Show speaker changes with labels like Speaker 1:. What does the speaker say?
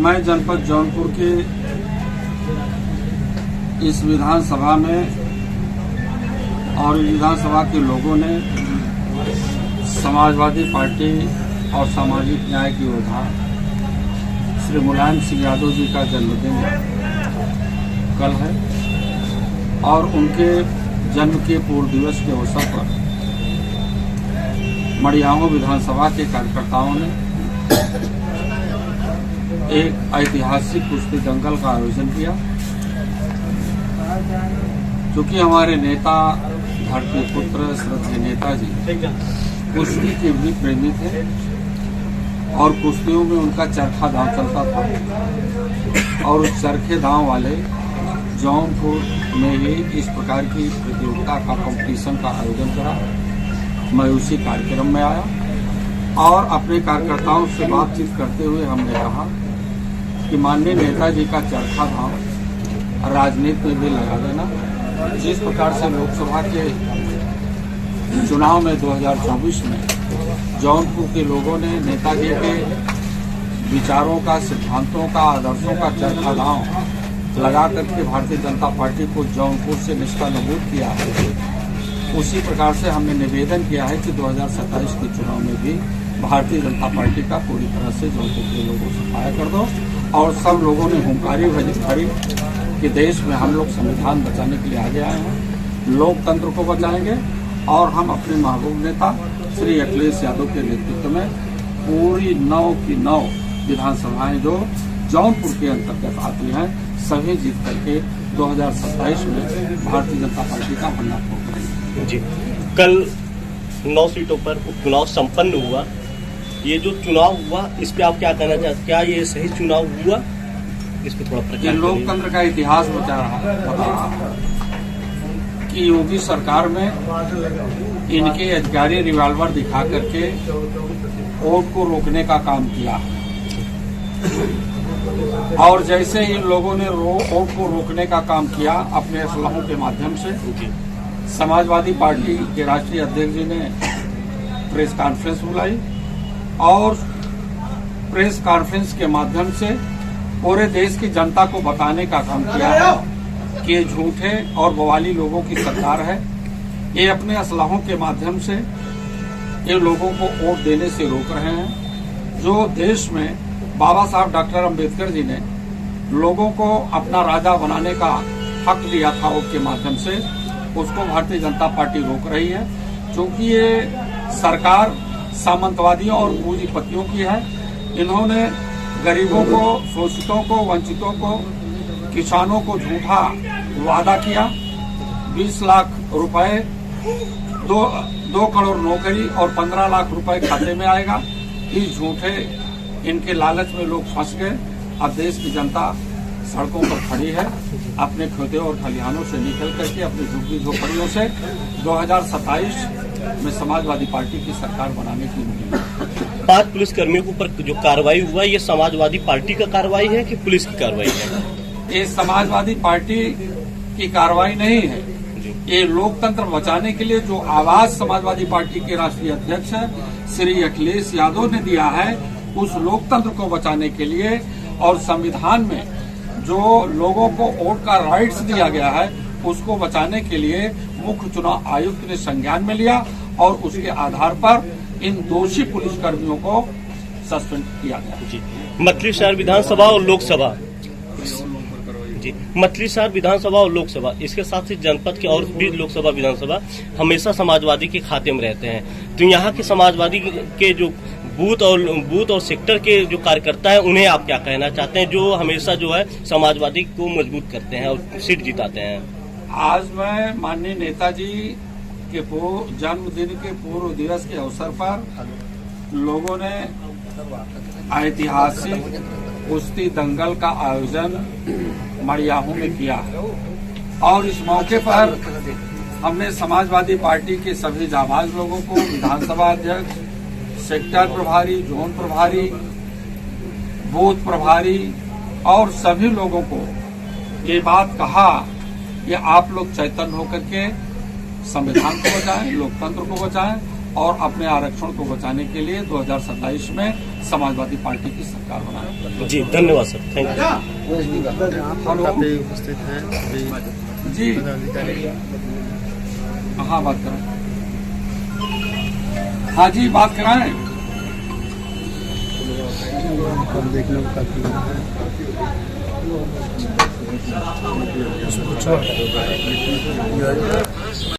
Speaker 1: मैं जनपद जौनपुर के इस विधानसभा में और विधानसभा के लोगों ने समाजवादी पार्टी और सामाजिक न्याय की योद्धा श्री मुलायम सिंह यादव जी का जन्मदिन कल है और उनके जन्म के पूर्व दिवस के अवसर पर मड़ियाहू विधानसभा के कार्यकर्ताओं ने एक ऐतिहासिक कुश्ती दंगल का आयोजन किया। क्योंकि हमारे नेता धरती पुत्र श्रद्धेय नेताजी कुश्ती के भी प्रेमी थे और कुश्तियों में उनका चरखा दांव चलता था और उस चरखे दांव वाले जौनपुर में ही इस प्रकार की प्रतियोगिता का कंपटीशन का आयोजन करा। मैं उसी कार्यक्रम में आया और अपने कार्यकर्ताओं से बातचीत करते हुए हमने कहा कि माननीय नेताजी का चरखा दांव राजनीति में भी लगा देना। जिस प्रकार से लोकसभा के चुनाव में 2024 में जौनपुर के लोगों ने नेताजी के विचारों का, सिद्धांतों का, आदर्शों का चरखा दांव लगा करके भारतीय जनता पार्टी को जौनपुर से निष्कासित किया है, उसी प्रकार से हमने निवेदन किया है कि 2027 के चुनाव में भी भारतीय जनता पार्टी का पूरी तरह से जौनपुर के लोगों से सफाया कर दो। और सब लोगों ने हुंकारी भरी कि देश में हम लोग संविधान बचाने के लिए आगे आए हैं, लोकतंत्र को बचाएंगे और हम अपने महबूब नेता श्री अखिलेश यादव के नेतृत्व में पूरी 9 की 9 विधानसभाएं जो जौनपुर के अंतर्गत आती हैं सभी जीत करके 2027 में भारतीय जनता पार्टी का पन्ना फोड़
Speaker 2: जी। कल 9 सीटों पर उपचुनाव संपन्न हुआ। ये जो चुनाव हुआ इस पे आप क्या कहना चाहते हैं? क्या ये सही चुनाव हुआ? इस पे थोड़ा प्रकाश।
Speaker 1: लोकतंत्र का इतिहास बता रहा है कि योगी सरकार में इनके अधिकारी रिवाल्वर दिखा करके वोट को रोकने का काम किया और जैसे इन लोगों ने वोट को रोकने का काम किया अपने असलहों के माध्यम से, समाजवादी पार्टी के राष्ट्रीय अध्यक्ष जी ने प्रेस कॉन्फ्रेंस बुलाई और प्रेस कॉन्फ्रेंस के माध्यम से पूरे देश की जनता को बताने का काम किया है कि झूठे और बवाली लोगों की सरकार है। ये अपने असलहों के माध्यम से इन लोगों को वोट देने से रोक रहे हैं। जो देश में बाबा साहब डॉक्टर अम्बेडकर जी ने लोगों को अपना राजा बनाने का हक दिया था वोट के माध्यम से, उसको भारतीय जनता पार्टी रोक रही है। क्योंकि ये सरकार सामंतवादियों और पूंजीपतियों की है। इन्होंने गरीबों को, शोषितों को, वंचितों को, किसानों को झूठा वादा किया। 20 लाख रुपए, 2 करोड़ नौकरी और 15 लाख रुपए खाते में आएगा। इस झूठे इनके लालच में लोग फंस गए। अब देश की जनता सड़कों पर खड़ी है अपने खेतों और खलिहानों से निकल करके, अपनी झुग्गी झोपड़ियों से 2027 में समाजवादी पार्टी की सरकार बनाने की उम्मीद।
Speaker 2: 5 पुलिस कर्मियों के ऊपर जो कार्रवाई हुआ ये समाजवादी पार्टी का कार्रवाई है कि पुलिस की कार्रवाई है?
Speaker 1: ये समाजवादी पार्टी की कार्रवाई नहीं है। ये लोकतंत्र बचाने के लिए जो आवाज समाजवादी पार्टी के राष्ट्रीय अध्यक्ष श्री अखिलेश यादव ने दिया है, उस लोकतंत्र को बचाने के लिए और संविधान में जो लोगों को वोट का राइट्स दिया गया है उसको बचाने के लिए मुख्य चुनाव आयुक्त ने संज्ञान में लिया और उसके आधार पर इन दोषी पुलिसकर्मियों को सस्पेंड किया गया।
Speaker 2: जी। मतली शहर विधानसभा और लोकसभा, जी, मतली शहर विधानसभा और लोकसभा, इसके साथ ही जनपद के और भी लोकसभा विधानसभा हमेशा समाजवादी के खाते में रहते हैं। तो यहाँ के समाजवादी के जो बूथ और सेक्टर के जो कार्यकर्ता हैं उन्हें आप क्या कहना चाहते हैं, जो हमेशा जो है समाजवादी को मजबूत करते हैं और सीट जिताते हैं?
Speaker 1: आज मैं माननीय नेताजी के जन्मदिन के पूर्व दिवस के अवसर पर लोगों ने ऐतिहासिक कुश्ती दंगल का आयोजन मड़ियाहू में किया और इस मौके पर हमने समाजवादी पार्टी के सभी जाबाज लोगों को, विधानसभा अध्यक्ष, सेक्टर प्रभारी, जोन प्रभारी, बूथ प्रभारी और सभी लोगों को ये बात कहा कि आप लोग चैतन्य होकर के संविधान को बचाएं, लोकतंत्र को बचाएं और अपने आरक्षण को बचाने के लिए 2027 में समाजवादी पार्टी की सरकार बनाए।
Speaker 2: जी धन्यवाद सर, थैंक यू।
Speaker 1: हेलो
Speaker 3: उपस्थित हैं
Speaker 1: जी, हाँ बात करें। हाँ जी बात कराएं।
Speaker 3: देखने को काफी है।